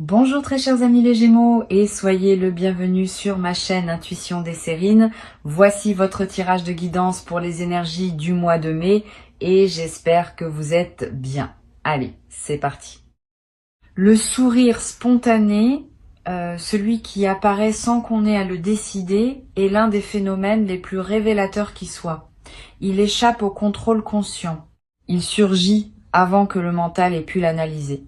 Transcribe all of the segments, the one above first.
Bonjour très chers amis les Gémeaux et soyez le bienvenu sur ma chaîne Intuition des Sérines. Voici votre tirage de guidance pour les énergies du mois de mai et j'espère que vous êtes bien. Allez, c'est parti. Le sourire spontané, celui qui apparaît sans qu'on ait à le décider, est l'un des phénomènes les plus révélateurs qui soient. Il échappe au contrôle conscient. Il surgit avant que le mental ait pu l'analyser.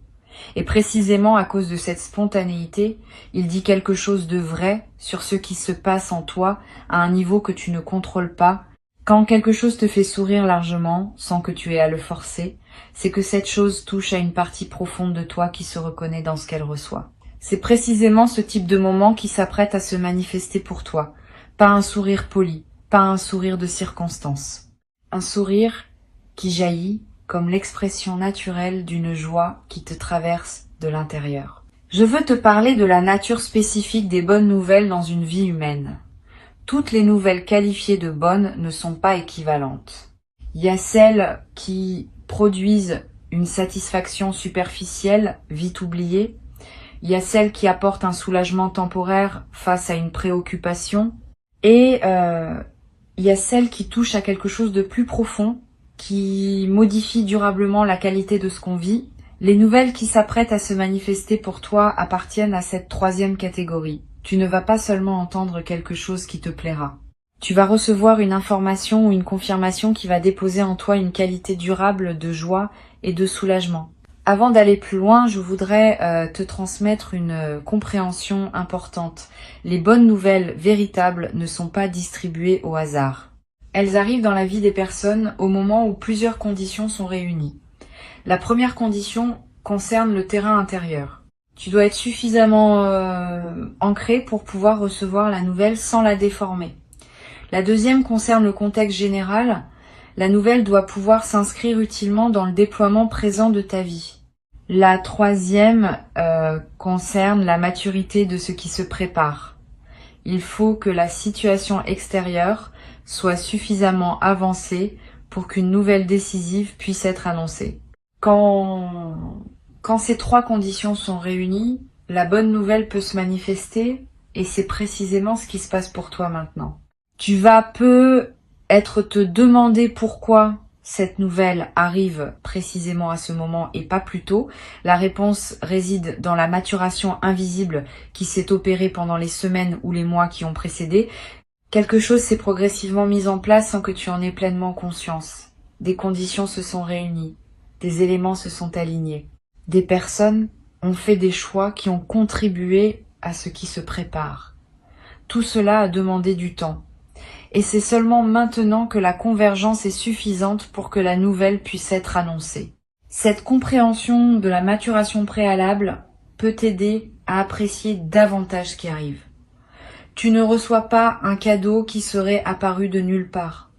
Et précisément à cause de cette spontanéité, il dit quelque chose de vrai sur ce qui se passe en toi à un niveau que tu ne contrôles pas. Quand quelque chose te fait sourire largement, sans que tu aies à le forcer, c'est que cette chose touche à une partie profonde de toi qui se reconnaît dans ce qu'elle reçoit. C'est précisément ce type de moment qui s'apprête à se manifester pour toi. Pas un sourire poli, pas un sourire de circonstance. Un sourire qui jaillit comme l'expression naturelle d'une joie qui te traverse de l'intérieur. Je veux te parler de la nature spécifique des bonnes nouvelles dans une vie humaine. Toutes les nouvelles qualifiées de bonnes ne sont pas équivalentes. Il y a celles qui produisent une satisfaction superficielle, vite oubliée. Il y a celles qui apportent un soulagement temporaire face à une préoccupation. Et il y a celles qui touchent à quelque chose de plus profond, qui modifie durablement la qualité de ce qu'on vit. Les nouvelles qui s'apprêtent à se manifester pour toi appartiennent à cette troisième catégorie. Tu ne vas pas seulement entendre quelque chose qui te plaira. Tu vas recevoir une information ou une confirmation qui va déposer en toi une qualité durable de joie et de soulagement. Avant d'aller plus loin, je voudrais te transmettre une compréhension importante. Les bonnes nouvelles véritables ne sont pas distribuées au hasard. Elles arrivent dans la vie des personnes au moment où plusieurs conditions sont réunies. La première condition concerne le terrain intérieur. Tu dois être suffisamment ancré pour pouvoir recevoir la nouvelle sans la déformer. La deuxième concerne le contexte général. La nouvelle doit pouvoir s'inscrire utilement dans le déploiement présent de ta vie. La troisième concerne la maturité de ce qui se prépare. Il faut que la situation extérieure soit suffisamment avancée pour qu'une nouvelle décisive puisse être annoncée. Quand ces trois conditions sont réunies, la bonne nouvelle peut se manifester et c'est précisément ce qui se passe pour toi maintenant. Tu vas peut-être te demander pourquoi cette nouvelle arrive précisément à ce moment et pas plus tôt. La réponse réside dans la maturation invisible qui s'est opérée pendant les semaines ou les mois qui ont précédé. Quelque chose s'est progressivement mis en place sans que tu en aies pleinement conscience. Des conditions se sont réunies, des éléments se sont alignés. Des personnes ont fait des choix qui ont contribué à ce qui se prépare. Tout cela a demandé du temps. Et c'est seulement maintenant que la convergence est suffisante pour que la nouvelle puisse être annoncée. Cette compréhension de la maturation préalable peut t'aider à apprécier davantage ce qui arrive. Tu ne reçois pas un cadeau qui serait apparu de nulle part.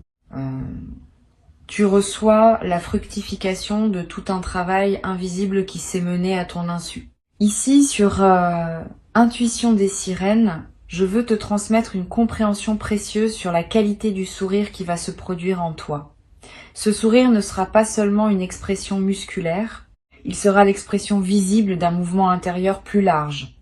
Tu reçois la fructification de tout un travail invisible qui s'est mené à ton insu. Ici, sur Intuition des Sirènes, je veux te transmettre une compréhension précieuse sur la qualité du sourire qui va se produire en toi. Ce sourire ne sera pas seulement une expression musculaire, il sera l'expression visible d'un mouvement intérieur plus large.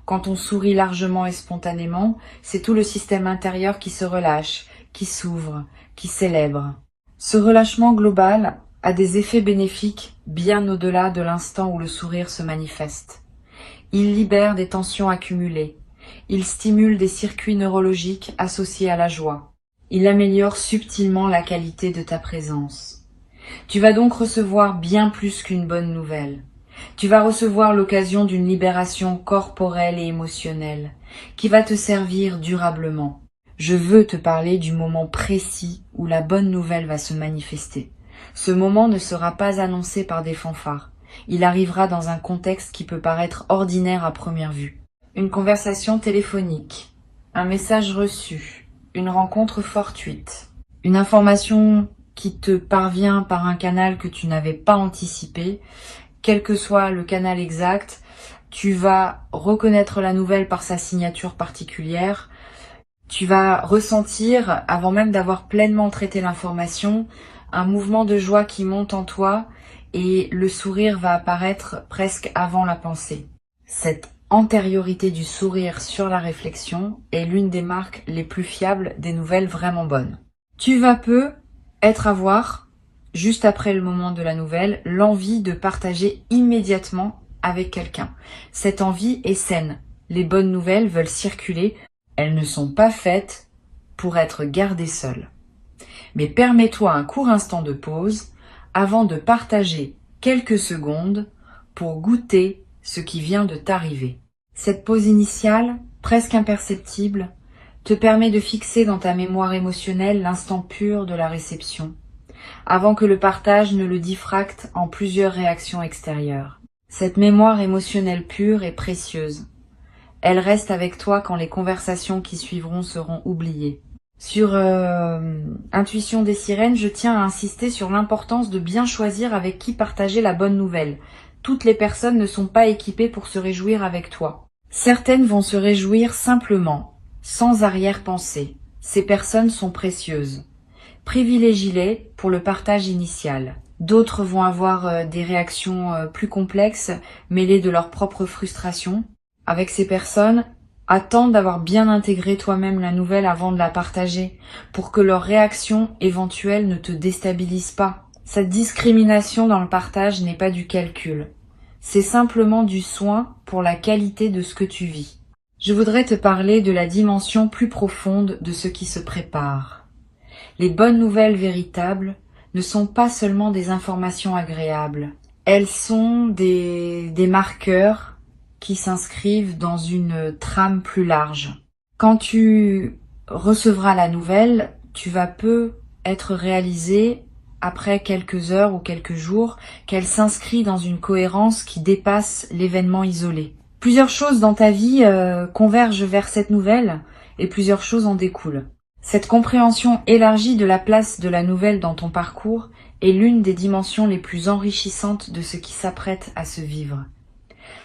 Quand on sourit largement et spontanément, c'est tout le système intérieur qui se relâche, qui s'ouvre, qui célèbre. Ce relâchement global a des effets bénéfiques bien au-delà de l'instant où le sourire se manifeste. Il libère des tensions accumulées. Il stimule des circuits neurologiques associés à la joie. Il améliore subtilement la qualité de ta présence. Tu vas donc recevoir bien plus qu'une bonne nouvelle. Tu vas recevoir l'occasion d'une libération corporelle et émotionnelle qui va te servir durablement. Je veux te parler du moment précis où la bonne nouvelle va se manifester. Ce moment ne sera pas annoncé par des fanfares. Il arrivera dans un contexte qui peut paraître ordinaire à première vue. Une conversation téléphonique, un message reçu, une rencontre fortuite, une information qui te parvient par un canal que tu n'avais pas anticipé. Quel que soit le canal exact, tu vas reconnaître la nouvelle par sa signature particulière. Tu vas ressentir, avant même d'avoir pleinement traité l'information, un mouvement de joie qui monte en toi et le sourire va apparaître presque avant la pensée. Cette antériorité du sourire sur la réflexion est l'une des marques les plus fiables des nouvelles vraiment bonnes. Tu vas peu avoir, juste après le moment de la nouvelle, l'envie de partager immédiatement avec quelqu'un. Cette envie est saine. Les bonnes nouvelles veulent circuler. Elles ne sont pas faites pour être gardées seules. Mais permets-toi un court instant de pause avant de partager quelques secondes pour goûter ce qui vient de t'arriver. Cette pause initiale, presque imperceptible, te permet de fixer dans ta mémoire émotionnelle l'instant pur de la réception, avant que le partage ne le diffracte en plusieurs réactions extérieures. Cette mémoire émotionnelle pure est précieuse. Elle reste avec toi quand les conversations qui suivront seront oubliées. Sur Intuition des sirènes, je tiens à insister sur l'importance de bien choisir avec qui partager la bonne nouvelle. Toutes les personnes ne sont pas équipées pour se réjouir avec toi. Certaines vont se réjouir simplement, sans arrière-pensée. Ces personnes sont précieuses. Privilégie-les pour le partage initial. D'autres vont avoir des réactions plus complexes, mêlées de leur propre frustration. Avec ces personnes, attends d'avoir bien intégré toi-même la nouvelle avant de la partager, pour que leur réaction éventuelle ne te déstabilise pas. Cette discrimination dans le partage n'est pas du calcul. C'est simplement du soin pour la qualité de ce que tu vis. Je voudrais te parler de la dimension plus profonde de ce qui se prépare. Les bonnes nouvelles véritables ne sont pas seulement des informations agréables. Elles sont des marqueurs qui s'inscrivent dans une trame plus large. Quand tu recevras la nouvelle, tu vas peu être réalisé après quelques heures ou quelques jours qu'elle s'inscrit dans une cohérence qui dépasse l'événement isolé. Plusieurs choses dans ta vie convergent vers cette nouvelle et plusieurs choses en découlent. Cette compréhension élargie de la place de la nouvelle dans ton parcours est l'une des dimensions les plus enrichissantes de ce qui s'apprête à se vivre.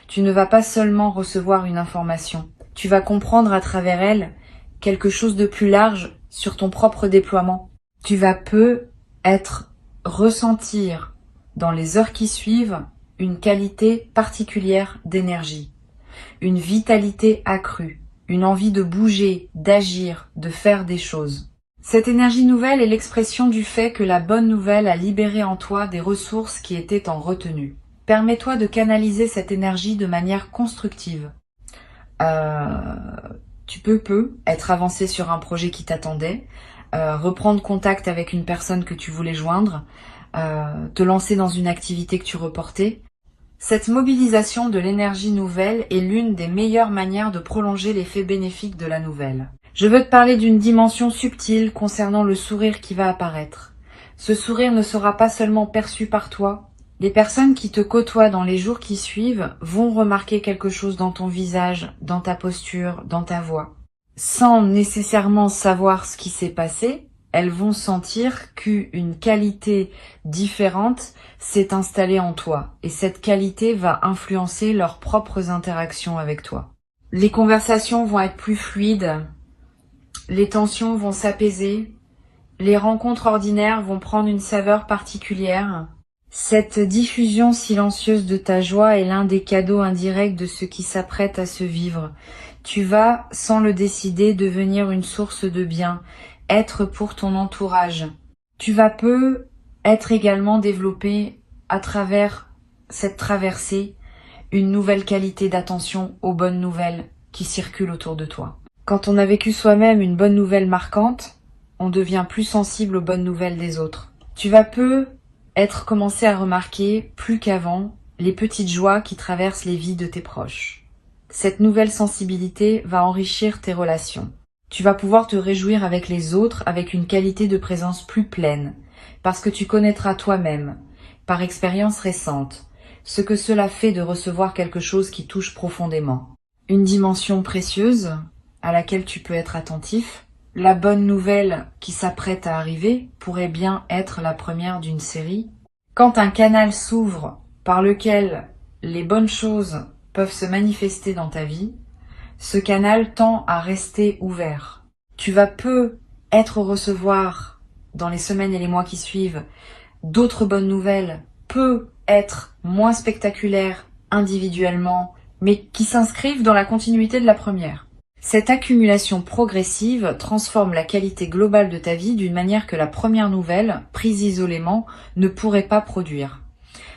Tu ne vas pas seulement recevoir une information, tu vas comprendre à travers elle quelque chose de plus large sur ton propre déploiement. Tu vas ressentir dans les heures qui suivent une qualité particulière d'énergie, une vitalité accrue, une envie de bouger, d'agir, de faire des choses. Cette énergie nouvelle est l'expression du fait que la bonne nouvelle a libéré en toi des ressources qui étaient en retenue. Permets-toi de canaliser cette énergie de manière constructive. Tu peux être avancé sur un projet qui t'attendait, reprendre contact avec une personne que tu voulais joindre, te lancer dans une activité que tu reportais. Cette mobilisation de l'énergie nouvelle est l'une des meilleures manières de prolonger l'effet bénéfique de la nouvelle. Je veux te parler d'une dimension subtile concernant le sourire qui va apparaître. Ce sourire ne sera pas seulement perçu par toi. Les personnes qui te côtoient dans les jours qui suivent vont remarquer quelque chose dans ton visage, dans ta posture, dans ta voix. Sans nécessairement savoir ce qui s'est passé, elles vont sentir qu'une qualité différente s'est installée en toi et cette qualité va influencer leurs propres interactions avec toi. Les conversations vont être plus fluides, les tensions vont s'apaiser, les rencontres ordinaires vont prendre une saveur particulière. Cette diffusion silencieuse de ta joie est l'un des cadeaux indirects de ce qui s'apprête à se vivre. Tu vas, sans le décider, devenir une source de bien, être pour ton entourage. Tu vas être également développé à travers cette traversée une nouvelle qualité d'attention aux bonnes nouvelles qui circulent autour de toi. Quand on a vécu soi-même une bonne nouvelle marquante, on devient plus sensible aux bonnes nouvelles des autres. Tu vas commencé à remarquer, plus qu'avant, les petites joies qui traversent les vies de tes proches. Cette nouvelle sensibilité va enrichir tes relations. Tu vas pouvoir te réjouir avec les autres avec une qualité de présence plus pleine, parce que tu connaîtras toi-même, par expérience récente, ce que cela fait de recevoir quelque chose qui touche profondément. Une dimension précieuse à laquelle tu peux être attentif. La bonne nouvelle qui s'apprête à arriver pourrait bien être la première d'une série. Quand un canal s'ouvre par lequel les bonnes choses peuvent se manifester dans ta vie, ce canal tend à rester ouvert. Tu vas recevoir dans les semaines et les mois qui suivent d'autres bonnes nouvelles, peut être moins spectaculaires individuellement, mais qui s'inscrivent dans la continuité de la première. Cette accumulation progressive transforme la qualité globale de ta vie d'une manière que la première nouvelle, prise isolément, ne pourrait pas produire.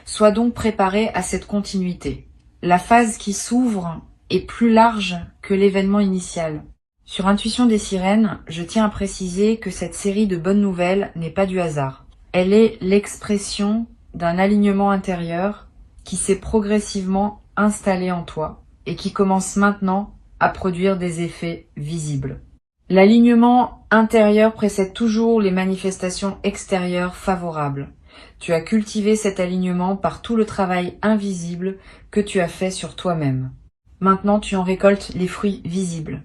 Sois donc préparé à cette continuité. La phase qui s'ouvre est plus large que l'événement initial. Sur Intuition des sirènes, je tiens à préciser que cette série de bonnes nouvelles n'est pas du hasard. Elle est l'expression d'un alignement intérieur qui s'est progressivement installé en toi et qui commence maintenant à produire des effets visibles. L'alignement intérieur précède toujours les manifestations extérieures favorables. Tu as cultivé cet alignement par tout le travail invisible que tu as fait sur toi-même. Maintenant, tu en récoltes les fruits visibles.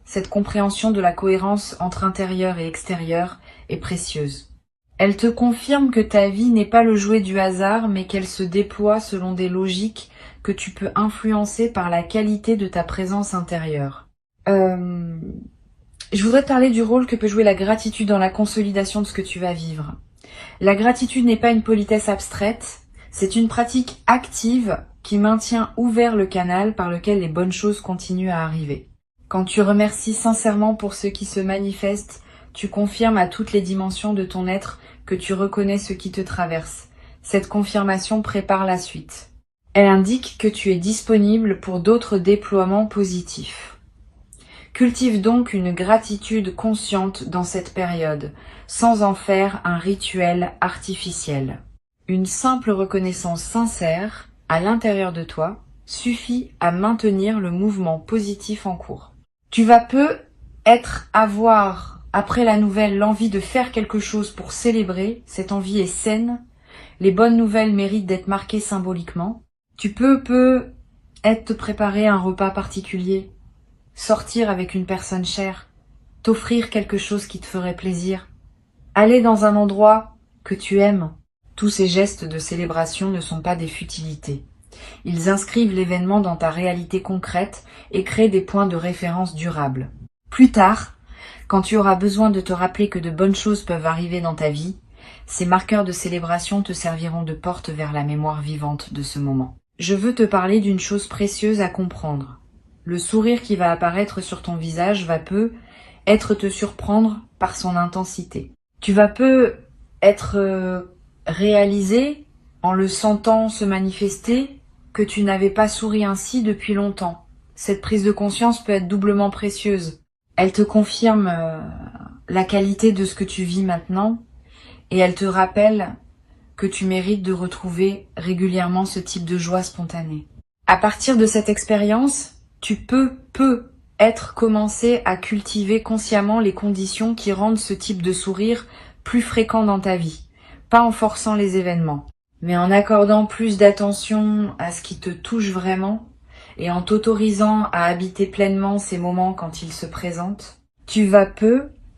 Cette compréhension de la cohérence entre intérieur et extérieur est précieuse. Elle te confirme que ta vie n'est pas le jouet du hasard, mais qu'elle se déploie selon des logiques que tu peux influencer par la qualité de ta présence intérieure. Je voudrais te parler du rôle que peut jouer la gratitude dans la consolidation de ce que tu vas vivre. La gratitude n'est pas une politesse abstraite, c'est une pratique active qui maintient ouvert le canal par lequel les bonnes choses continuent à arriver. Quand tu remercies sincèrement pour ce qui se manifeste, tu confirmes à toutes les dimensions de ton être que tu reconnais ce qui te traverse. Cette confirmation prépare la suite. Elle indique que tu es disponible pour d'autres déploiements positifs. Cultive donc une gratitude consciente dans cette période, sans en faire un rituel artificiel. Une simple reconnaissance sincère, à l'intérieur de toi, suffit à maintenir le mouvement positif en cours. Tu vas avoir, après la nouvelle, l'envie de faire quelque chose pour célébrer. Cette envie est saine. Les bonnes nouvelles méritent d'être marquées symboliquement. Tu peux être te préparer un repas particulier, sortir avec une personne chère, t'offrir quelque chose qui te ferait plaisir, aller dans un endroit que tu aimes. Tous ces gestes de célébration ne sont pas des futilités. Ils inscrivent l'événement dans ta réalité concrète et créent des points de référence durables. Plus tard, quand tu auras besoin de te rappeler que de bonnes choses peuvent arriver dans ta vie, ces marqueurs de célébration te serviront de porte vers la mémoire vivante de ce moment. Je veux te parler d'une chose précieuse à comprendre. Le sourire qui va apparaître sur ton visage va te surprendre par son intensité. Tu vas être réalisé en le sentant se manifester que tu n'avais pas souri ainsi depuis longtemps. Cette prise de conscience peut être doublement précieuse. Elle te confirme la qualité de ce que tu vis maintenant et elle te rappelle que tu mérites de retrouver régulièrement ce type de joie spontanée. À partir de cette expérience, tu peux commencer à cultiver consciemment les conditions qui rendent ce type de sourire plus fréquent dans ta vie. Pas en forçant les événements, mais en accordant plus d'attention à ce qui te touche vraiment et en t'autorisant à habiter pleinement ces moments quand ils se présentent. Tu vas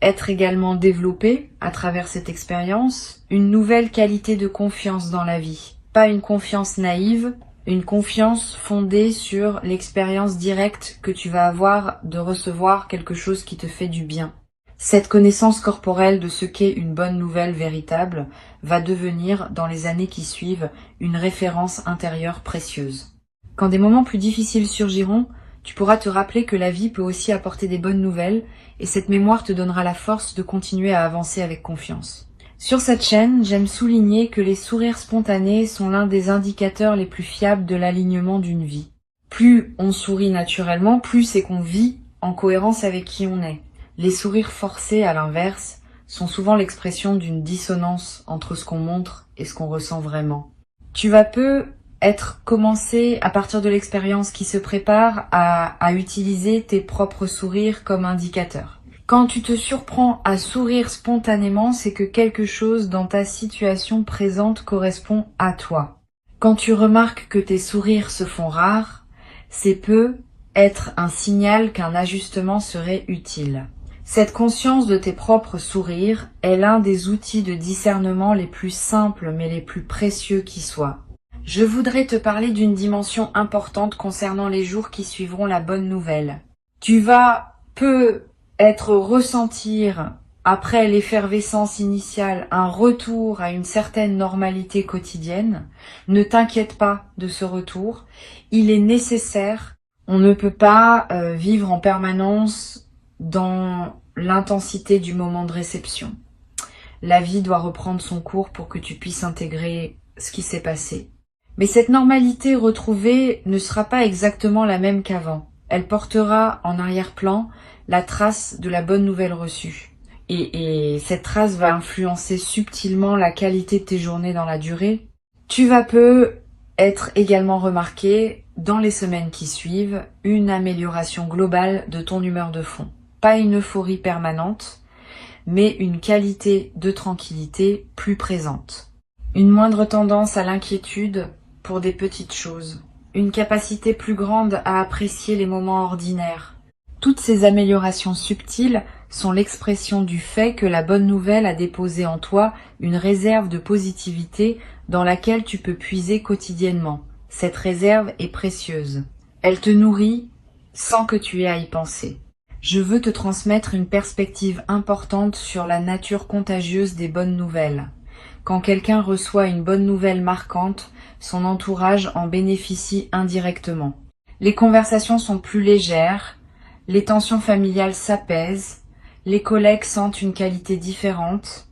être également développé, à travers cette expérience, une nouvelle qualité de confiance dans la vie. Pas une confiance naïve, une confiance fondée sur l'expérience directe que tu vas avoir de recevoir quelque chose qui te fait du bien. Cette connaissance corporelle de ce qu'est une bonne nouvelle véritable va devenir, dans les années qui suivent, une référence intérieure précieuse. Quand des moments plus difficiles surgiront, tu pourras te rappeler que la vie peut aussi apporter des bonnes nouvelles et cette mémoire te donnera la force de continuer à avancer avec confiance. Sur cette chaîne, j'aime souligner que les sourires spontanés sont l'un des indicateurs les plus fiables de l'alignement d'une vie. Plus on sourit naturellement, plus c'est qu'on vit en cohérence avec qui on est. Les sourires forcés, à l'inverse, sont souvent l'expression d'une dissonance entre ce qu'on montre et ce qu'on ressent vraiment. Tu vas commencer, à partir de l'expérience qui se prépare, à utiliser tes propres sourires comme indicateurs. Quand tu te surprends à sourire spontanément, c'est que quelque chose dans ta situation présente correspond à toi. Quand tu remarques que tes sourires se font rares, c'est être un signal qu'un ajustement serait utile. Cette conscience de tes propres sourires est l'un des outils de discernement les plus simples mais les plus précieux qui soient. Je voudrais te parler d'une dimension importante concernant les jours qui suivront la bonne nouvelle. Tu vas ressentir après l'effervescence initiale, un retour à une certaine normalité quotidienne. Ne t'inquiète pas de ce retour, il est nécessaire. On ne peut pas vivre en permanence dans l'intensité du moment de réception. La vie doit reprendre son cours pour que tu puisses intégrer ce qui s'est passé. Mais cette normalité retrouvée ne sera pas exactement la même qu'avant. Elle portera en arrière-plan la trace de la bonne nouvelle reçue. Et cette trace va influencer subtilement la qualité de tes journées dans la durée. Tu vas peu être également remarqué, dans les semaines qui suivent, une amélioration globale de ton humeur de fond. Pas une euphorie permanente, mais une qualité de tranquillité plus présente. Une moindre tendance à l'inquiétude pour des petites choses. Une capacité plus grande à apprécier les moments ordinaires. Toutes ces améliorations subtiles sont l'expression du fait que la bonne nouvelle a déposé en toi une réserve de positivité dans laquelle tu peux puiser quotidiennement. Cette réserve est précieuse. Elle te nourrit sans que tu aies à y penser. Je veux te transmettre une perspective importante sur la nature contagieuse des bonnes nouvelles. Quand quelqu'un reçoit une bonne nouvelle marquante, son entourage en bénéficie indirectement. Les conversations sont plus légères, les tensions familiales s'apaisent, les collègues sentent une qualité différente,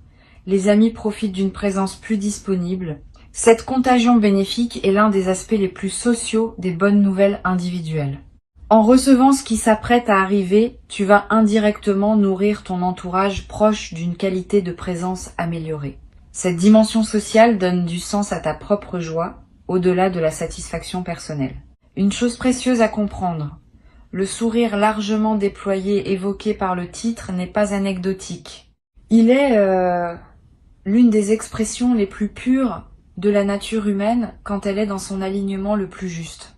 les amis profitent d'une présence plus disponible. Cette contagion bénéfique est l'un des aspects les plus sociaux des bonnes nouvelles individuelles. En recevant ce qui s'apprête à arriver, tu vas indirectement nourrir ton entourage proche d'une qualité de présence améliorée. Cette dimension sociale donne du sens à ta propre joie, au-delà de la satisfaction personnelle. Une chose précieuse à comprendre. Le sourire largement déployé évoqué par le titre n'est pas anecdotique. Il est l'une des expressions les plus pures de la nature humaine quand elle est dans son alignement le plus juste.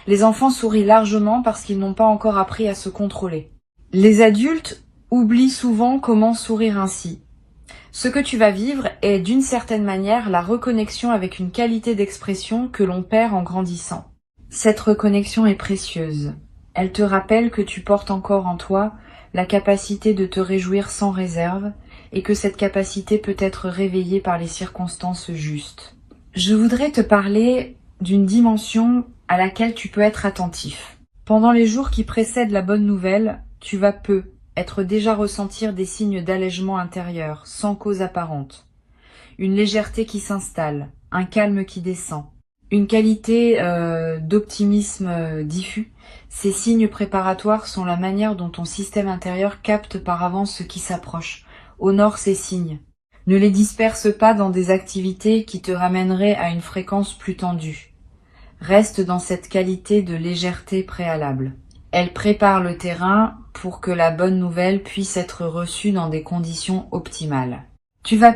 Les enfants sourient largement parce qu'ils n'ont pas encore appris à se contrôler. Les adultes oublient souvent comment sourire ainsi. Ce que tu vas vivre est d'une certaine manière la reconnexion avec une qualité d'expression que l'on perd en grandissant. Cette reconnexion est précieuse. Elle te rappelle que tu portes encore en toi la capacité de te réjouir sans réserve et que cette capacité peut être réveillée par les circonstances justes. Je voudrais te parler d'une dimension à laquelle tu peux être attentif. Pendant les jours qui précèdent la bonne nouvelle, tu vas être déjà ressentir des signes d'allègement intérieur, sans cause apparente. Une légèreté qui s'installe, un calme qui descend, une qualité d'optimisme diffus. Ces signes préparatoires sont la manière dont ton système intérieur capte par avance ce qui s'approche, honore ces signes. Ne les disperse pas dans des activités qui te ramèneraient à une fréquence plus tendue. Reste dans cette qualité de légèreté préalable. Elle prépare le terrain pour que la bonne nouvelle puisse être reçue dans des conditions optimales. Tu vas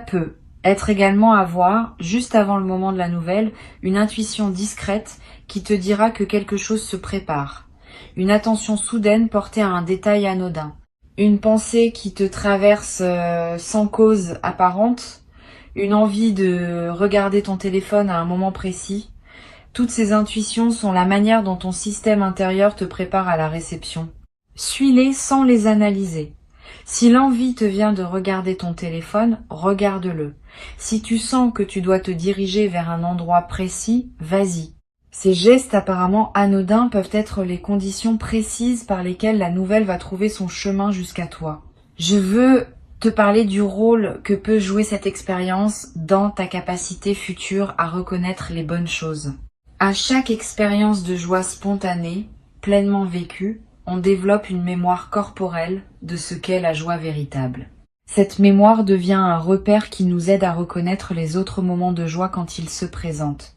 être également avoir, juste avant le moment de la nouvelle, une intuition discrète qui te dira que quelque chose se prépare. Une attention soudaine portée à un détail anodin. Une pensée qui te traverse sans cause apparente. Une envie de regarder ton téléphone à un moment précis. Toutes ces intuitions sont la manière dont ton système intérieur te prépare à la réception. Suis-les sans les analyser. Si l'envie te vient de regarder ton téléphone, regarde-le. Si tu sens que tu dois te diriger vers un endroit précis, vas-y. Ces gestes apparemment anodins peuvent être les conditions précises par lesquelles la nouvelle va trouver son chemin jusqu'à toi. Je veux te parler du rôle que peut jouer cette expérience dans ta capacité future à reconnaître les bonnes choses. À chaque expérience de joie spontanée, pleinement vécue, on développe une mémoire corporelle de ce qu'est la joie véritable. Cette mémoire devient un repère qui nous aide à reconnaître les autres moments de joie quand ils se présentent.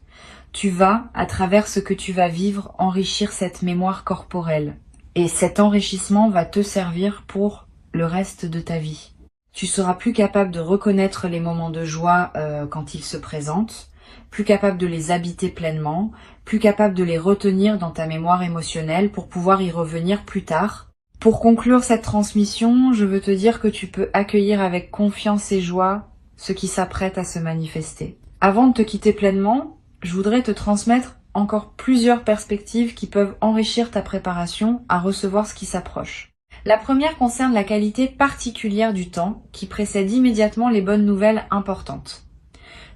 Tu vas, à travers ce que tu vas vivre, enrichir cette mémoire corporelle. Et cet enrichissement va te servir pour le reste de ta vie. Tu seras plus capable de reconnaître les moments de joie quand ils se présentent, plus capable de les habiter pleinement, plus capable de les retenir dans ta mémoire émotionnelle pour pouvoir y revenir plus tard. Pour conclure cette transmission, je veux te dire que tu peux accueillir avec confiance et joie ce qui s'apprête à se manifester. Avant de te quitter pleinement, je voudrais te transmettre encore plusieurs perspectives qui peuvent enrichir ta préparation à recevoir ce qui s'approche. La première concerne la qualité particulière du temps qui précède immédiatement les bonnes nouvelles importantes.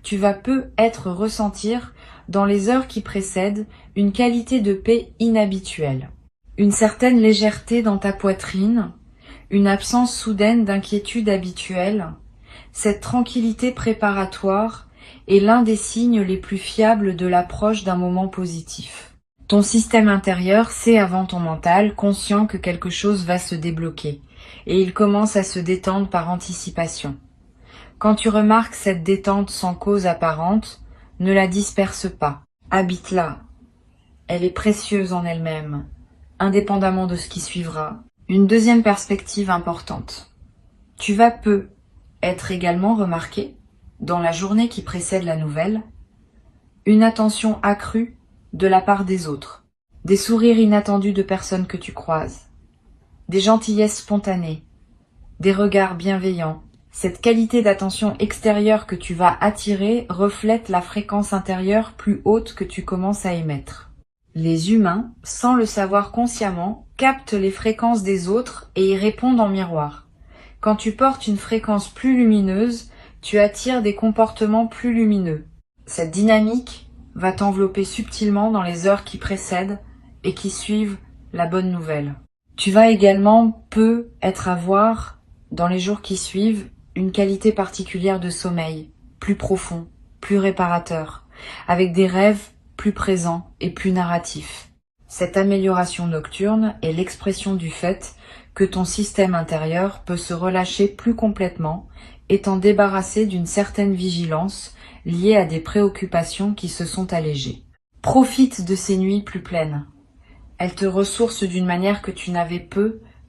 Tu vas peut-être ressentir, dans les heures qui précèdent, une qualité de paix inhabituelle, une certaine légèreté dans ta poitrine, une absence soudaine d'inquiétude habituelle. Cette tranquillité préparatoire est l'un des signes les plus fiables de l'approche d'un moment positif. Ton système intérieur sait avant ton mental, conscient que quelque chose va se débloquer, et il commence à se détendre par anticipation. Quand tu remarques cette détente sans cause apparente, ne la disperse pas. Habite-la. Elle est précieuse en elle-même, indépendamment de ce qui suivra. Une deuxième perspective importante. Tu vas être également remarqué, dans la journée qui précède la nouvelle, une attention accrue de la part des autres, des sourires inattendus de personnes que tu croises, des gentillesses spontanées, des regards bienveillants. Cette qualité d'attention extérieure que tu vas attirer reflète la fréquence intérieure plus haute que tu commences à émettre. Les humains, sans le savoir consciemment, captent les fréquences des autres et y répondent en miroir. Quand tu portes une fréquence plus lumineuse, tu attires des comportements plus lumineux. Cette dynamique va t'envelopper subtilement dans les heures qui précèdent et qui suivent la bonne nouvelle. Tu vas également être à voir, dans les jours qui suivent, une qualité particulière de sommeil, plus profond, plus réparateur, avec des rêves plus présents et plus narratifs. Cette amélioration nocturne est l'expression du fait que ton système intérieur peut se relâcher plus complètement, étant débarrassé d'une certaine vigilance liée à des préoccupations qui se sont allégées. Profite de ces nuits plus pleines. Elles te ressourcent d'une manière que tu n'avais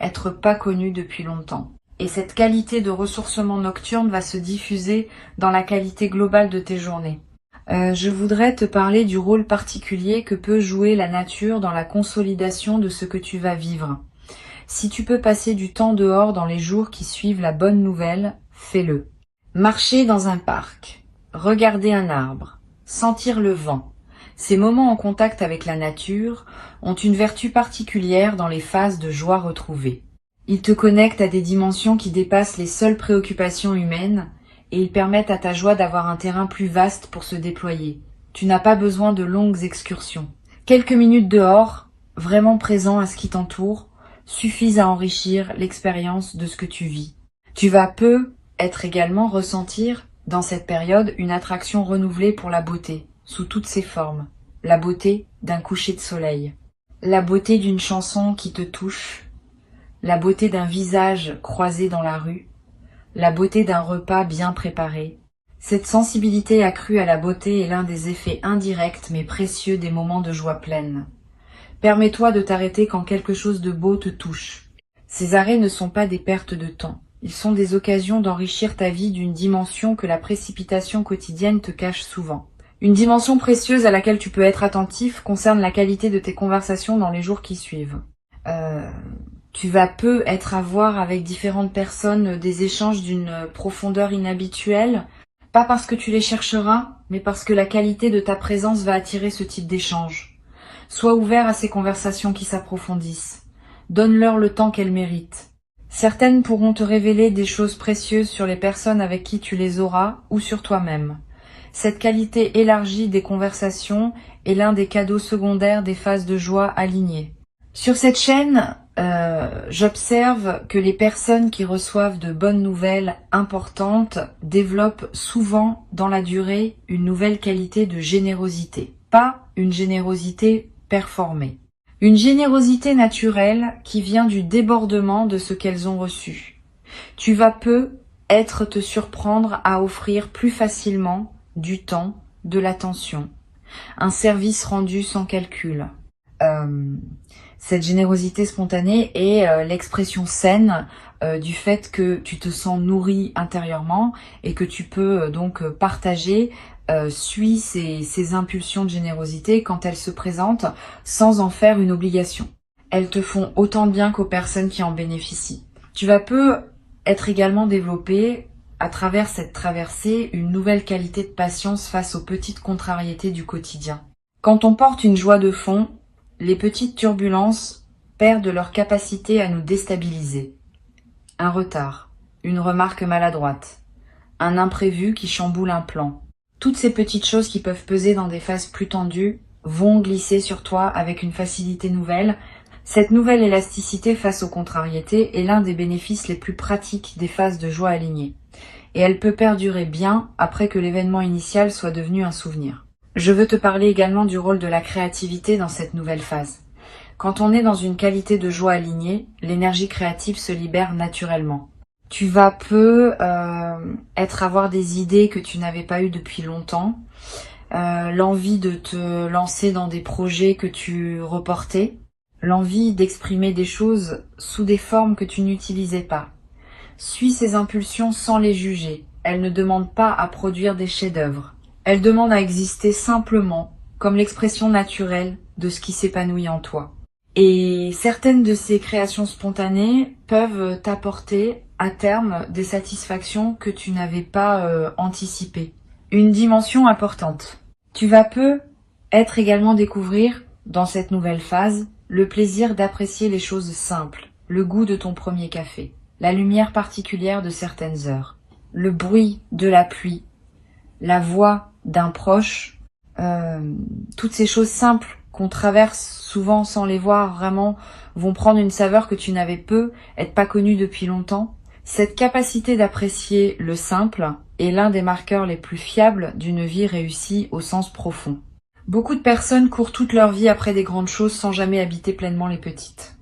être pas connue depuis longtemps. Et cette qualité de ressourcement nocturne va se diffuser dans la qualité globale de tes journées. Je voudrais te parler du rôle particulier que peut jouer la nature dans la consolidation de ce que tu vas vivre. Si tu peux passer du temps dehors dans les jours qui suivent la bonne nouvelle, fais-le. Marcher dans un parc, regarder un arbre, sentir le vent. Ces moments en contact avec la nature ont une vertu particulière dans les phases de joie retrouvée. Ils te connectent à des dimensions qui dépassent les seules préoccupations humaines et ils permettent à ta joie d'avoir un terrain plus vaste pour se déployer. Tu n'as pas besoin de longues excursions. Quelques minutes dehors, vraiment présent à ce qui t'entoure, suffisent à enrichir l'expérience de ce que tu vis. Tu vas être également ressentir, dans cette période, une attraction renouvelée pour la beauté, sous toutes ses formes. La beauté d'un coucher de soleil. La beauté d'une chanson qui te touche. La beauté d'un visage croisé dans la rue, la beauté d'un repas bien préparé. Cette sensibilité accrue à la beauté est l'un des effets indirects mais précieux des moments de joie pleine. Permets-toi de t'arrêter quand quelque chose de beau te touche. Ces arrêts ne sont pas des pertes de temps, ils sont des occasions d'enrichir ta vie d'une dimension que la précipitation quotidienne te cache souvent. Une dimension précieuse à laquelle tu peux être attentif concerne la qualité de tes conversations dans les jours qui suivent. Tu vas être à voir avec différentes personnes des échanges d'une profondeur inhabituelle, pas parce que tu les chercheras, mais parce que la qualité de ta présence va attirer ce type d'échange. Sois ouvert à ces conversations qui s'approfondissent. Donne-leur le temps qu'elles méritent. Certaines pourront te révéler des choses précieuses sur les personnes avec qui tu les auras ou sur toi-même. Cette qualité élargie des conversations est l'un des cadeaux secondaires des phases de joie alignées. Sur cette chaîne, j'observe que les personnes qui reçoivent de bonnes nouvelles importantes développent souvent dans la durée une nouvelle qualité de générosité. Pas une générosité performée. Une générosité naturelle qui vient du débordement de ce qu'elles ont reçu. Tu vas te surprendre à offrir plus facilement du temps, de l'attention, un service rendu sans calcul. Cette générosité spontanée est l'expression saine du fait que tu te sens nourri intérieurement et que tu peux donc partager, suis ces impulsions de générosité quand elles se présentent sans en faire une obligation. Elles te font autant de bien qu'aux personnes qui en bénéficient. Tu vas être également développé à travers cette traversée une nouvelle qualité de patience face aux petites contrariétés du quotidien. Quand on porte une joie de fond, les petites turbulences perdent leur capacité à nous déstabiliser. Un retard, une remarque maladroite, un imprévu qui chamboule un plan. Toutes ces petites choses qui peuvent peser dans des phases plus tendues vont glisser sur toi avec une facilité nouvelle. Cette nouvelle élasticité face aux contrariétés est l'un des bénéfices les plus pratiques des phases de joie alignées. Et elle peut perdurer bien après que l'événement initial soit devenu un souvenir. Je veux te parler également du rôle de la créativité dans cette nouvelle phase. Quand on est dans une qualité de joie alignée, l'énergie créative se libère naturellement. Tu vas avoir des idées que tu n'avais pas eues depuis longtemps, l'envie de te lancer dans des projets que tu reportais, l'envie d'exprimer des choses sous des formes que tu n'utilisais pas. Suis ces impulsions sans les juger. Elles ne demandent pas à produire des chefs-d'œuvre. Elles demandent à exister simplement, comme l'expression naturelle de ce qui s'épanouit en toi. Et certaines de ces créations spontanées peuvent t'apporter à terme des satisfactions que tu n'avais pas anticipées. Une dimension importante. Tu vas être également découvrir, dans cette nouvelle phase, le plaisir d'apprécier les choses simples, le goût de ton premier café, la lumière particulière de certaines heures, le bruit de la pluie, la voix d'un proche, toutes ces choses simples qu'on traverse souvent sans les voir vraiment vont prendre une saveur que tu n'avais pas connue depuis longtemps. Cette capacité d'apprécier le simple est l'un des marqueurs les plus fiables d'une vie réussie au sens profond. Beaucoup de personnes courent toute leur vie après des grandes choses sans jamais habiter pleinement les petites.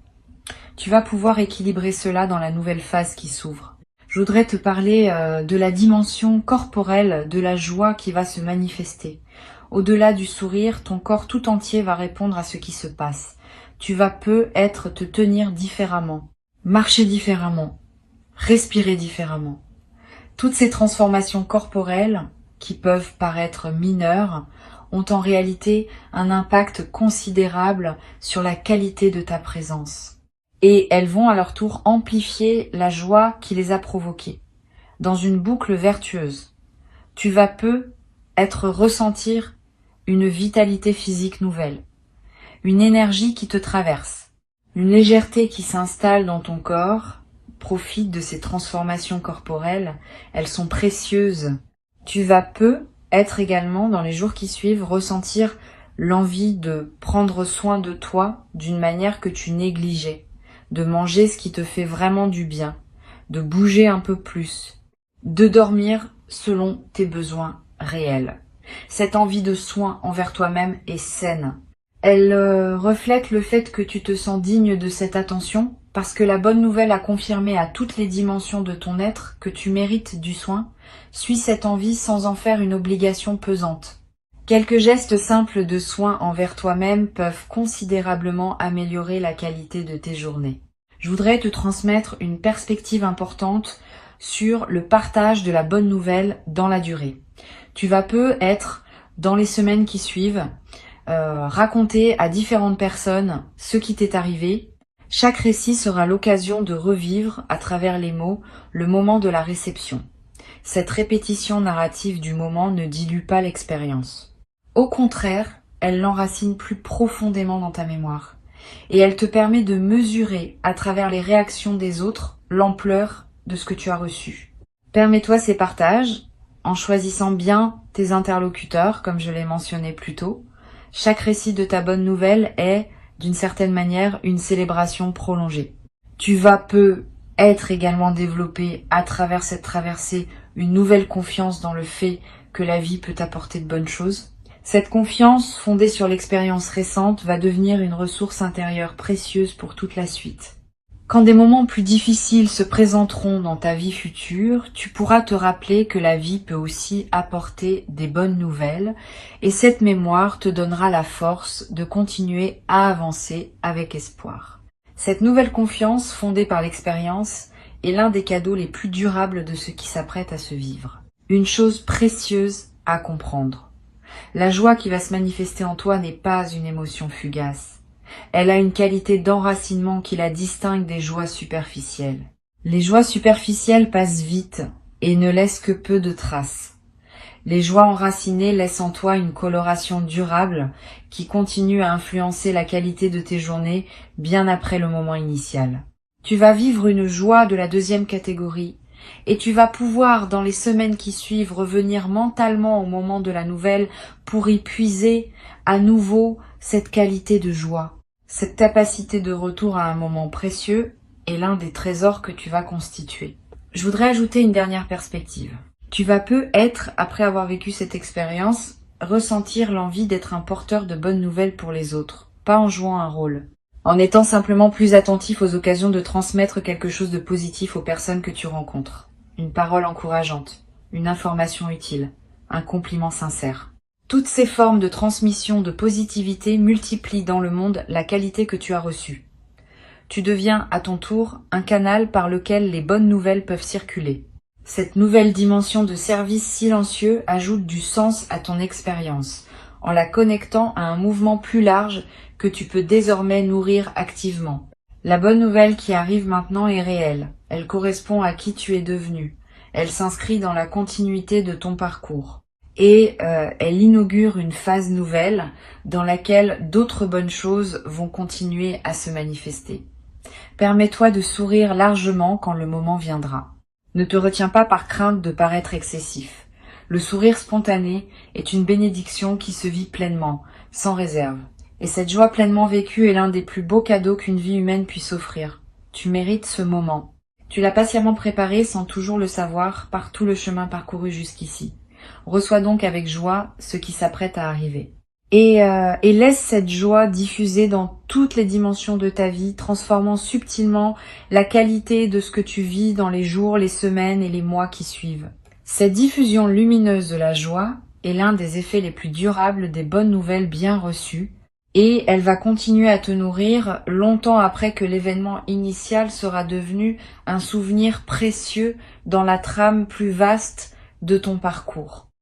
Tu vas pouvoir équilibrer cela dans la nouvelle phase qui s'ouvre. Je voudrais te parler de la dimension corporelle de la joie qui va se manifester. Au-delà du sourire, ton corps tout entier va répondre à ce qui se passe. Tu vas te tenir différemment, marcher différemment, respirer différemment. Toutes ces transformations corporelles, qui peuvent paraître mineures, ont en réalité un impact considérable sur la qualité de ta présence. Et elles vont à leur tour amplifier la joie qui les a provoquées. Dans une boucle vertueuse, tu vas ressentir une vitalité physique nouvelle, une énergie qui te traverse, une légèreté qui s'installe dans ton corps. Profite de ces transformations corporelles, elles sont précieuses. Tu vas être également, dans les jours qui suivent, ressentir l'envie de prendre soin de toi d'une manière que tu négligeais, de manger ce qui te fait vraiment du bien, de bouger un peu plus, de dormir selon tes besoins réels. Cette envie de soin envers toi-même est saine. Elle reflète le fait que tu te sens digne de cette attention, parce que la bonne nouvelle a confirmé à toutes les dimensions de ton être que tu mérites du soin. Suis cette envie sans en faire une obligation pesante. Quelques gestes simples de soin envers toi-même peuvent considérablement améliorer la qualité de tes journées. Je voudrais te transmettre une perspective importante sur le partage de la bonne nouvelle dans la durée. Tu vas être, dans les semaines qui suivent, raconter à différentes personnes ce qui t'est arrivé. Chaque récit sera l'occasion de revivre, à travers les mots, le moment de la réception. Cette répétition narrative du moment ne dilue pas l'expérience. Au contraire, elle l'enracine plus profondément dans ta mémoire. Et elle te permet de mesurer, à travers les réactions des autres, l'ampleur de ce que tu as reçu. Permets-toi ces partages, en choisissant bien tes interlocuteurs, comme je l'ai mentionné plus tôt. Chaque récit de ta bonne nouvelle est, d'une certaine manière, une célébration prolongée. Tu vas être également développé à travers cette traversée une nouvelle confiance dans le fait que la vie peut t'apporter de bonnes choses. Cette confiance, fondée sur l'expérience récente, va devenir une ressource intérieure précieuse pour toute la suite. Quand des moments plus difficiles se présenteront dans ta vie future, tu pourras te rappeler que la vie peut aussi apporter des bonnes nouvelles et cette mémoire te donnera la force de continuer à avancer avec espoir. Cette nouvelle confiance fondée par l'expérience est l'un des cadeaux les plus durables de ce qui s'apprête à se vivre. Une chose précieuse à comprendre. La joie qui va se manifester en toi n'est pas une émotion fugace. Elle a une qualité d'enracinement qui la distingue des joies superficielles. Les joies superficielles passent vite et ne laissent que peu de traces. Les joies enracinées laissent en toi une coloration durable qui continue à influencer la qualité de tes journées bien après le moment initial. Tu vas vivre une joie de la deuxième catégorie et tu vas pouvoir, dans les semaines qui suivent, revenir mentalement au moment de la nouvelle pour y puiser à nouveau cette qualité de joie. Cette capacité de retour à un moment précieux est l'un des trésors que tu vas constituer. Je voudrais ajouter une dernière perspective. Tu vas peut-être, après avoir vécu cette expérience, ressentir l'envie d'être un porteur de bonnes nouvelles pour les autres, pas en jouant un rôle. En étant simplement plus attentif aux occasions de transmettre quelque chose de positif aux personnes que tu rencontres. Une parole encourageante, une information utile, un compliment sincère. Toutes ces formes de transmission de positivité multiplient dans le monde la qualité que tu as reçue. Tu deviens, à ton tour, un canal par lequel les bonnes nouvelles peuvent circuler. Cette nouvelle dimension de service silencieux ajoute du sens à ton expérience, en la connectant à un mouvement plus large que tu peux désormais nourrir activement. La bonne nouvelle qui arrive maintenant est réelle. Elle correspond à qui tu es devenu. Elle s'inscrit dans la continuité de ton parcours. Et elle inaugure une phase nouvelle dans laquelle d'autres bonnes choses vont continuer à se manifester. Permets-toi de sourire largement quand le moment viendra. Ne te retiens pas par crainte de paraître excessif. Le sourire spontané est une bénédiction qui se vit pleinement, sans réserve. Et cette joie pleinement vécue est l'un des plus beaux cadeaux qu'une vie humaine puisse offrir. Tu mérites ce moment. Tu l'as patiemment préparé sans toujours le savoir par tout le chemin parcouru jusqu'ici. Reçois donc avec joie ce qui s'apprête à arriver. Et laisse cette joie diffuser dans toutes les dimensions de ta vie, transformant subtilement la qualité de ce que tu vis dans les jours, les semaines et les mois qui suivent. Cette diffusion lumineuse de la joie est l'un des effets les plus durables des bonnes nouvelles bien reçues, et elle va continuer à te nourrir longtemps après que l'événement initial sera devenu un souvenir précieux dans la trame plus vaste de ton parcours.